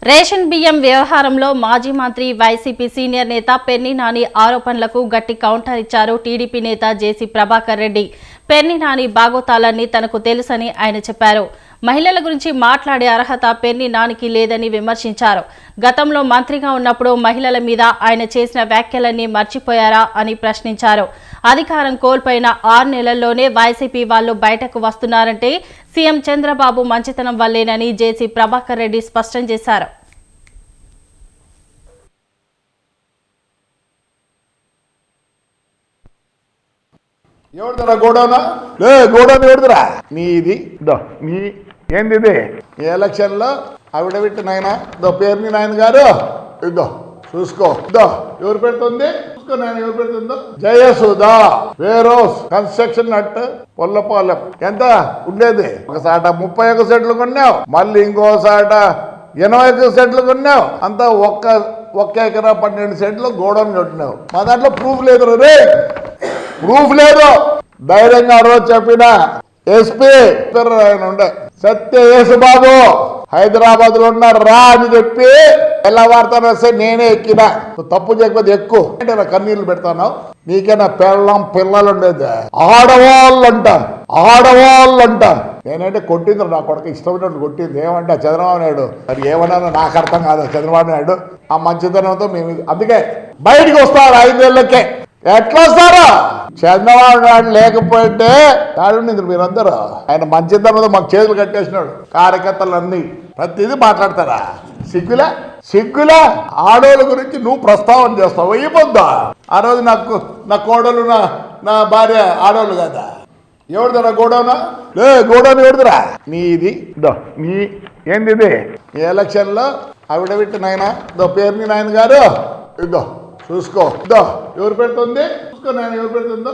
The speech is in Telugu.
రేషన్ బియ్యం వ్యవహారంలో మాజీ మంత్రి వైసీపీ సీనియర్ నేత పెర్ని నాని ఆరోపణలకు గట్టి కౌంటర్ ఇచ్చారు టీడీపీ నేత జేసీ ప్రభాకర్ రెడ్డి. పెర్ని నాని బాగోతాలన్నీ తనకు తెలుసని ఆయన చెప్పారు. మహిళల గురించి మాట్లాడే అర్హత పెర్ని నానికి లేదని విమర్శించారు. గతంలో మంత్రిగా ఉన్నప్పుడు మహిళల మీద ఆయన చేసిన వ్యాఖ్యలన్నీ మర్చిపోయారా అని ప్రశ్నించారు. అధికారం కోల్పోయిన 6 నెలల్లోనే వైసీపీ వాళ్ళు బయటకు వస్తున్నారంటే సీఎం చంద్రబాబు మంచితనం వల్లేనని జేసీ ప్రభాకర్ రెడ్డి స్పష్టం చేశారు. ఎవరిదరా గోడౌనా? గోడౌన్ ఎవరిదిరా? నీది నీ ఏంది ఇది? ఈ ఎలక్షన్లో ఆవిడబెట్టి నాయన పేరుని నాయన గారు ఇద్దో చూసుకో. ఎవరు పెడుతుంది? చూసుకో నాయన ఎవరు పెడుతుందో. జయసుధా వేరోస్ కన్స్ట్రక్షన్ అట్ పొల్లపాలెం. ఎంత ఉండేది? ఒకసాట 31 సెంట్లు కొన్నావు, మళ్ళీ ఇంకోసాట 81 సెంట్లు కొన్నావు. అంతా ఒక్క ఎకరా 12 సెంట్లు గోడౌన్ కట్టినావు. మా దాంట్లో ప్రూఫ్ లేదు రే, ప్రూఫ్ లేదు. ధైర్యంగా రోజు చెప్పిన ఎస్పీ ఆయన ఉండే సత్య యేసుబాబు హైదరాబాద్ లో ఉన్నారు రా అని చెప్పి ఎలా వార్తను వస్తే నేనే ఎక్కినా. తప్పు చేయకపోతే ఎక్కువ అంటే నా కన్నీళ్లు పెడతాను. నీకైనా పిల్లలు ఉండేది ఆడవాళ్ళంట. నేనంటే కొట్టింది నా కొడుకు ఇష్టమైనట్టు కొట్టింది. ఏమంటే చంద్రబాబు నాయుడు మరి ఏమన్నానో నాకు అర్థం కాదు. చంద్రబాబు నాయుడు ఆ మంచితనంతో మేము అందుకే బయటికి వస్తారు 5 నెలలకే. ఎట్లా వస్తారో చంద్రబాబు నాయుడు లేకపోతే నాడు మీరందరూ ఆయన మంచితనంతో మాకు చేతులు కట్టేసినాడు. కార్యకర్తలు అన్ని ప్రతిదీ మాట్లాడతారా? సిగ్గులా ఆడోళ్ళ గురించి నువ్వు ప్రస్తావన చేస్తావు. అయిపోద్దా? ఆ రోజు నా కోడలు నా భార్య ఆడోళ్ళు కదా. ఎవరిదరా గోడౌనా? గోడౌన్ ఎవరిదిరా? నీది నీ ఏంది ఇది? ఈ ఎలక్షన్లో ఆవిడబెట్టి నాయన పేరుని నాయన గారు ఇద్దో చూసుకో. ఎవరు పెడుతుంది? చూసుకో నాయన ఎవరు పెడుతుందో.